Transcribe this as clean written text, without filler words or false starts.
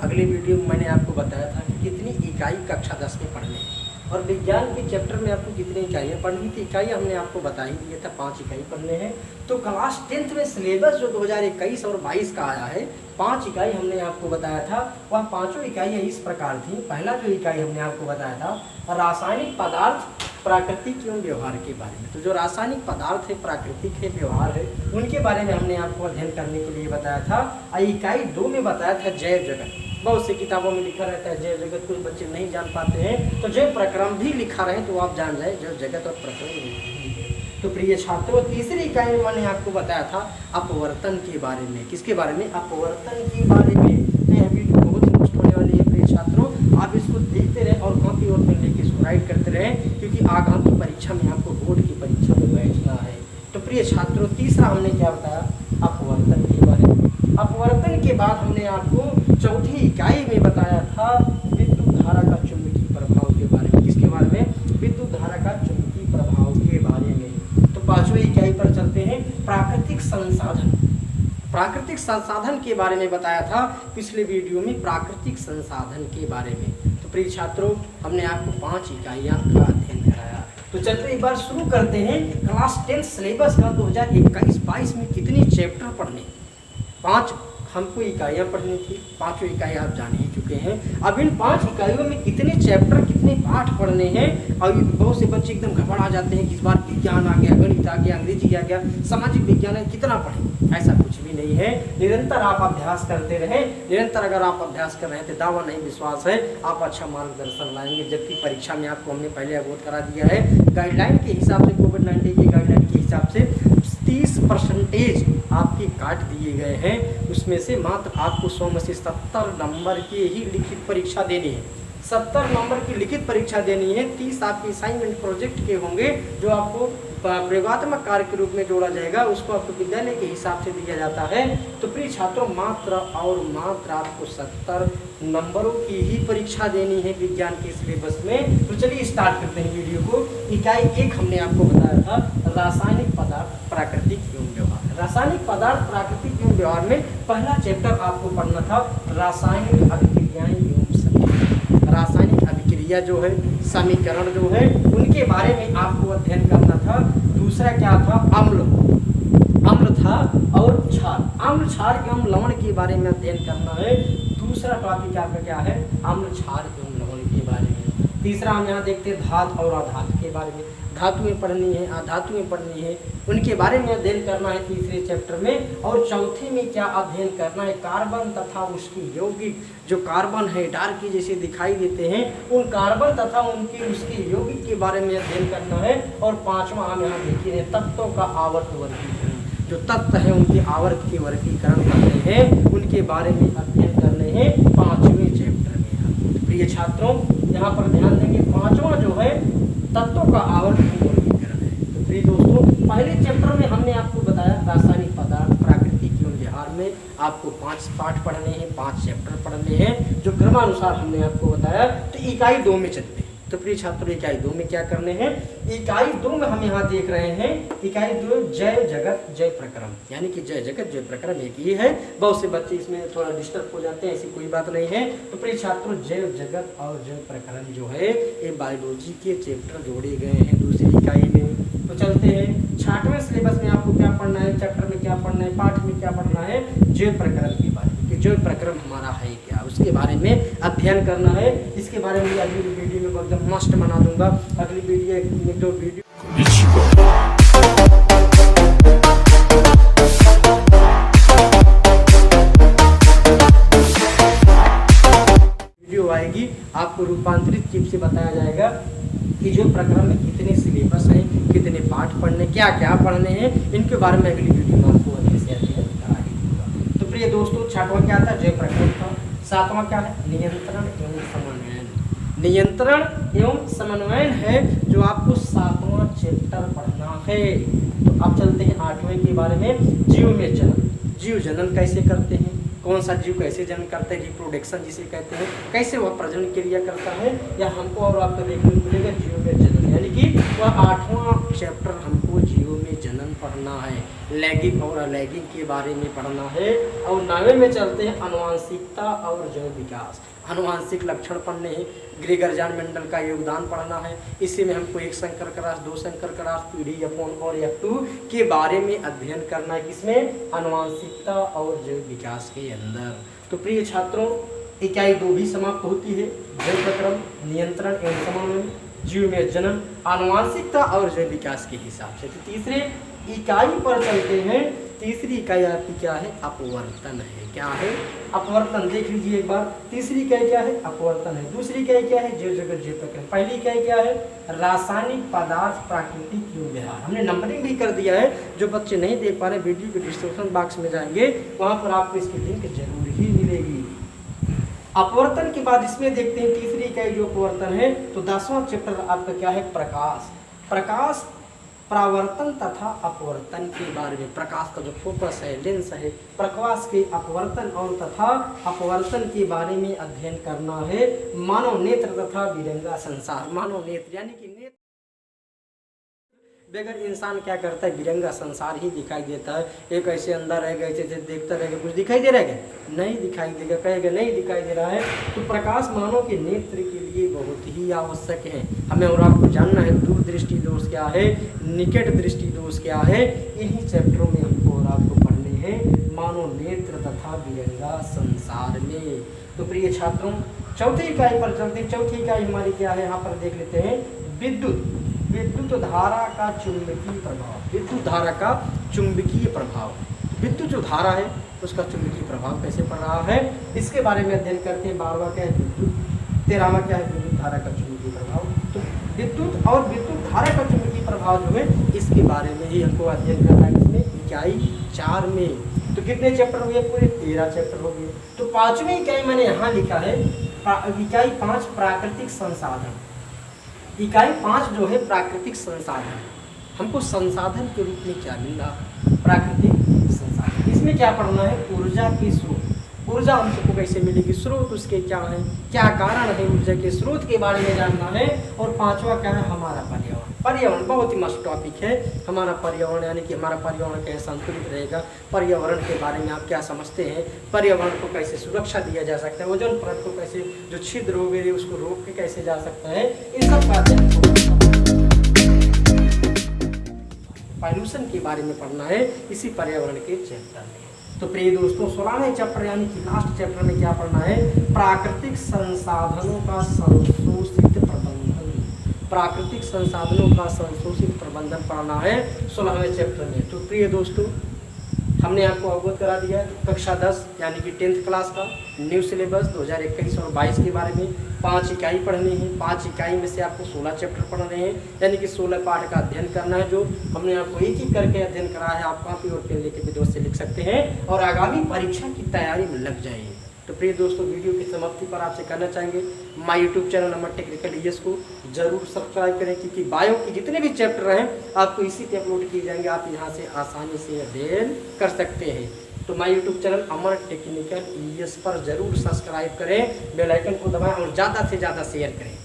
अगले वीडियो में मैंने आपको बताया था कि कितनी इकाई कक्षा 10 में पढ़ने हैं और विज्ञान के चैप्टर में आपको कितनी इकाइयाँ पढ़नी थी। इकाइयाँ हमने आपको बता ही दिया था, 5 इकाई पढ़ने हैं। तो क्लास 10th में सिलेबस जो 2021 और 22 का आया है, 5 इकाई हमने आपको बताया था। वह पाँचों इकाइयाँ इस प्रकार थी। पहला जो इकाई हमने आपको बताया था रासायनिक पदार्थ प्राकृतिक एवं व्यवहार के बारे में। तो जो रासायनिक पदार्थ है, प्राकृतिक है, व्यवहार है, उनके बारे में हमने आपको अध्ययन करने के लिए बताया था। इकाई 2 में बताया था जैव जगत। बहुत सी किताबों में लिखा रहता है जैव जगत, कुछ बच्चे नहीं जान पाते हैं, तो जैव प्रक्रम भी लिखा रहे तो आप जान जाए जैव जगत और प्रक्रम। तो प्रिय छात्रों, तीसरी इकाई में मैंने आपको बताया था अपवर्तन के बारे में। किसके बारे में? अपवर्तन के बारे में। तो यह वीडियो बहुत ही मुश्किल होने वाली है प्रिय छात्रों, आप इसको देखते रहे और कॉपी और पेन लेके इसको राइट करते रहे, क्योंकि आगामी परीक्षा में आपको बोर्ड की परीक्षा में बैठना है। तो प्रिय छात्रों, तीसरा हमने क्या बताया? अपवर्तन के बारे में। अपवर्तन के बाद हमने आपको चौथी इकाई में बताया था विद्युत धारा का चुंबकीय प्रभाव के बारे में। किसके बारे में? विद्युत धारा का चुंबकीय प्रभाव के बारे में। तो पांचवी इकाई पर चलते हैं, प्राकृतिक संसाधन। प्राकृतिक संसाधन के बारे में बताया था पिछले वीडियो में, प्राकृतिक संसाधन के बारे में। तो प्रिय छात्रों, हमने आपको 5 इकाइयाँ का अध्ययन कराया। तो चलिए एक बार शुरू करते हैं। क्लास 10 सिलेबस का 2021-22 में कितनी चैप्टर पढ़ने? 5 हमको इकाइयाँ पढ़नी थी। 5 इकाइयाँ आप जान ही चुके हैं। अब इन 5 इकाइयों में कितने चैप्टर, कितने पाठ पढ़ने हैं? और बहुत से बच्चे एकदम घबरा जाते हैं कि इस बार विज्ञान आ गया, गणित आ गया, अंग्रेजी आ गया, सामाजिक विज्ञान है, कितना पढ़ें? ऐसा कुछ भी नहीं है। निरंतर आप अभ्यास करते रहें। निरंतर अगर आप अभ्यास कर रहे हैं तो दावा नहीं, विश्वास है आप अच्छा मार्गदर्शन लाएंगे। जबकि परीक्षा में आपको हमने पहले अवगत करा दिया है, गाइडलाइन के हिसाब से, कोविड-19 की गाइडलाइन के हिसाब से 30% आपके काट दिए गए हैं। उसमें से मात्र आपको 100 में से 70 नंबर की ही लिखित परीक्षा देनी है। 70 नंबर की लिखित परीक्षा देनी है। 30 आपके असाइनमेंट प्रोजेक्ट के होंगे, जो आपको प्रयोगात्मक कार्य के रूप में जोड़ा जाएगा, उसको आपको विद्यालय के हिसाब से दिया जाता है। तो प्रिय छात्रों, मात्र और मात्र आपको 70 नंबरों की ही परीक्षा देनी है विज्ञान के सिलेबस में। तो चलिए स्टार्ट करते हैं वीडियो को। इकाई 1 हमने आपको बताया था रासायनिक पदार्थ प्राकृतिक एवं व्यवहार। रासायनिक पदार्थ प्राकृतिक एवं व्यवहार में पहला चैप्टर आपको पढ़ना था रासायनिक अभिक्रियाएं एवं समीकरण। रासायनिक अभिक्रिया जो है, समीकरण जो है, उनके बारे में आपको अध्ययन करना था। दूसरा क्या था? अम्ल था और क्षार, अम्ल, क्षार एवं लवण के बारे में अध्ययन करना है। दूसरा टॉपिक आपका क्या है? अम्ल, क्षार एवं लवण के बारे में। तीसरा हम यहाँ देखते हैं धातु और अधातु के बारे में। धातुएं पढ़नी है, अधातुएं पढ़नी है, उनके बारे में अध्ययन करना है तीसरे चैप्टर में। और चौथे में क्या अध्ययन करना है? कार्बन तथा उसकी यौगिक, जो कार्बन है डार्क की जैसे दिखाई देते हैं, उन कार्बन तथा उनकी उसकी यौगिक के बारे में अध्ययन करना है। और पांचवा हम यहाँ देखिए तत्वों का आवर्त वर्गीकरण, जो तत्व है उनके आवर्त के वर्गीकरण करने हैं, उनके बारे में अध्ययन करने हैं 5वें चैप्टर में। प्रिय छात्रों, यहाँ पर ध्यान देंगे, 5वां जो है तत्वों का आवर्त वर्गीकरण है। तो प्रिय दोस्तों, पहले चैप्टर में हमने आपको बताया रासायनिक पदार्थ प्राकृतिक एवं व्यवहार में आपको 5 पाठ पढ़ने हैं, 5 चैप्टर पढ़ने हैं, जो क्रमानुसार हमने आपको बताया। तो इकाई 2 में चलते हैं। तो प्रिय छात्रों, इकाई 2 में क्या करने हैं? इकाई 2 में हम यहाँ देख रहे हैं, इकाई 2 जैव जगत जैव प्रक्रम, यानी कि जैव जगत जैव प्रक्रम एक ही है। बहुत से बच्चे इसमें थोड़ा डिस्टर्ब हो जाते हैं, ऐसी कोई बात नहीं है। तो प्रिय छात्रों, जैव जगत और जैव प्रक्रम जो है, ये बायोलॉजी के चैप्टर जोड़े गए हैं दूसरी इकाई में। तो चलते हैं 6वें सिलेबस में आपको क्या पढ़ना है, चैप्टर में क्या पढ़ना है, पाठ में क्या पढ़ना है? जैव प्रक्रम के बारे में, कि जैव प्रक्रम हमारा है क्या, उसके बारे में अध्ययन करना है। इसके बारे में अगली वीडियो में एकदम मस्ट बना दूंगा। अगली वीडियो एक दो वीडियो आएगी, आपको रूपांतरित चिप से बताया जाएगा कि जो प्रक्रम में कितने सिलेबस हैं, कितने पाठ पढ़ने, क्या क्या पढ़ने हैं, इनके बारे में अगली वीडियो में आपको अच्छे से अध्ययन करा ही दूंगा। तो प्रिय दोस्तों, 6वां क्या था? जैव प्रक्रम था। 7वां क्या है? नियंत्रण एवं समन्वयन। नियंत्रण एवं समन्वयन है, जो आपको 7वां चैप्टर पढ़ना है। तो अब चलते हैं 8वें के बारे में, जीव में जनन। जीव जनन कैसे करते हैं, कौन सा जीव कैसे जन्म करता है, रिप्रोडक्शन जिसे कहते हैं, कैसे वह प्रजनन क्रिया करता है, या हमको और आपको देखने को मिलेगा जीव में जनन, यानी कि वह 8वां चैप्टर हमको जीव में जनन पढ़ना है। लैंगिक और अलैंगिक के बारे में पढ़ना है। और 9वें में चलते हैं आनुवांशिकता और जैव विकास। आनुवांशिक लक्षण पढ़ने हैं, ग्रेगर जान मेंडल का योगदान पढ़ना है। इसी में हमको एक संकर क्रॉस, दो संकर क्रॉस, पीढ़ी F1 और F2 के बारे में अध्ययन करना है। किसमें? आनुवांशिकता और जैव विकास के अंदर। तो प्रिय छात्रों, इकाई 2 भी समाप्त होती है। जैव प्रक्रम, नियंत्रण एवं समन्वय, जीव में जनन, आनुवांशिकता और जैव विकास के हिसाब से। तो तीसरे इकाई पर चलते हैं। तीसरी इकाई आपकी क्या है? अपवर्तन है। क्या है? अपवर्तन। देख लीजिए एक बार। तीसरी इकाई क्या है? अपवर्तन है। दूसरी इकाई क्या है? जीव जगत जीव प्रक्रम। पहली इकाई क्या है? रासायनिक पदार्थ प्राकृतिक योग व्यवहार। हमने नंबरिंग भी कर दिया है। जो बच्चे नहीं देख पा रहे, वीडियो के डिस्क्रिप्शन बॉक्स में जाएंगे, वहां पर आपको इसकी लिंक जरूर ही मिलेगी। अपवर्तन के बाद इसमें देखते हैं तीसरी इकाई जो अपवर्तन है। तो 10वां चैप्टर आपका क्या है? प्रकाश। प्रकाश, परावर्तन तथा अपवर्तन के बारे में। प्रकाश का जो फोकस है, लेंस है, प्रकाश के अपवर्तन और तथा अपवर्तन के बारे में अध्ययन करना है। मानव नेत्र तथा विरंगा संसार। मानव नेत्र यानी कि नेत्र बगैर इंसान क्या करता है? विरंगा संसार ही दिखाई देता है। एक ऐसे अंदर रहेगा, ऐसे देखता रहेगा, कुछ दिखाई दे रहा है? नहीं दिखाई देगा, कहेगा नहीं दिखाई दे रहा है। तो प्रकाश मानव के नेत्र के लिए बहुत ही आवश्यक है। हमें और आपको जानना है दूरदृष्टि दोष क्या है, निकट दृष्टि दोष क्या है। इन्हीं चैप्टरों में हमको और आपको पढ़ने हैं, मानव नेत्र तथा विरंगा संसार में। तो प्रिय छात्रों, चौथी इकाई पर चलते। चौथी इकाई हमारी क्या है? यहाँ पर देख लेते हैं, विद्युत। विद्युत धारा का चुंबकीय प्रभाव। विद्युत धारा का चुंबकीय प्रभाव। विद्युत जो धारा है उसका चुंबकीय प्रभाव कैसे पड़ रहा है, इसके बारे में अध्ययन करते हैं। 12वां क्या है? विद्युत। 13वां क्या है? विद्युत धारा का चुंबकीय प्रभाव। तो विद्युत और विद्युत धारा का चुंबकीय प्रभाव जो है, इसके बारे में ही हमको अध्ययन करना है। इसमें इकाई 4 में। तो कितने चैप्टर हो गए? पूरे 13 चैप्टर हो गए। तो 5वीं इकाई मैंने यहाँ लिखा है, इकाई 5 प्राकृतिक संसाधन। इकाई 5 जो है प्राकृतिक संसाधन। हमको संसाधन के रूप में क्या मिला? प्राकृतिक संसाधन। इसमें क्या पढ़ना है? ऊर्जा के स्रोत। ऊर्जा हम सबको कैसे मिलेगी? स्रोत उसके क्या है, क्या कारण है, ऊर्जा के स्रोत के बारे में जानना है। और 5वां क्या है? हमारा पर्यावरण। पर्यावरण बहुत ही मस्त टॉपिक है। हमारा पर्यावरण यानी कि हमारा पर्यावरण कैसे संतुलित रहेगा, पर्यावरण के बारे में आप क्या समझते हैं, पर्यावरण को कैसे सुरक्षा दिया जा सकता है, ओजोन परत को कैसे, जो छिद्र हो गए उसको रोक के कैसे जा सकता है, इन सब का पॉल्यूशन के बारे में पढ़ना है इसी पर्यावरण के चैप्टर में। तो प्रिय दोस्तों, 16वें चैप्टर यानी कि लास्ट चैप्टर में क्या पढ़ना है? प्राकृतिक संसाधनों का संशोधित प्रबंधन। प्राकृतिक संसाधनों का संशोधित प्रबंधन पढ़ना है 16वें चैप्टर में। तो प्रिय दोस्तों, हमने आपको अवगत करा दिया कक्षा 10 यानी कि 10th क्लास का न्यू सिलेबस 2021 और 22 के बारे में। 5 इकाई पढ़नी है। 5 इकाई में से आपको 16 चैप्टर पढ़ने हैं, यानी कि 16 पाठ का अध्ययन करना है। जो हमने आपको एक एक करके अध्ययन करा है, आप कॉपी और पेन लेके विद्युत से लिख सकते हैं और आगामी परीक्षा की तैयारी में लग जाइए। तो प्रिय दोस्तों, वीडियो की समाप्ति पर आपसे कहना चाहेंगे, माय यूट्यूब चैनल नंबर टेक्निकल ईएस को जरूर सब्सक्राइब करें, क्योंकि बायो के जितने भी चैप्टर हैं आपको इसी पे अपलोड किए जाएंगे। आप यहाँ से आसानी से अध्ययन कर सकते हैं। तो my YouTube channel Amar technical ES पर जरूर सब्सक्राइब करें, बेल आइकन को दबाएं और ज़्यादा से ज़्यादा शेयर करें।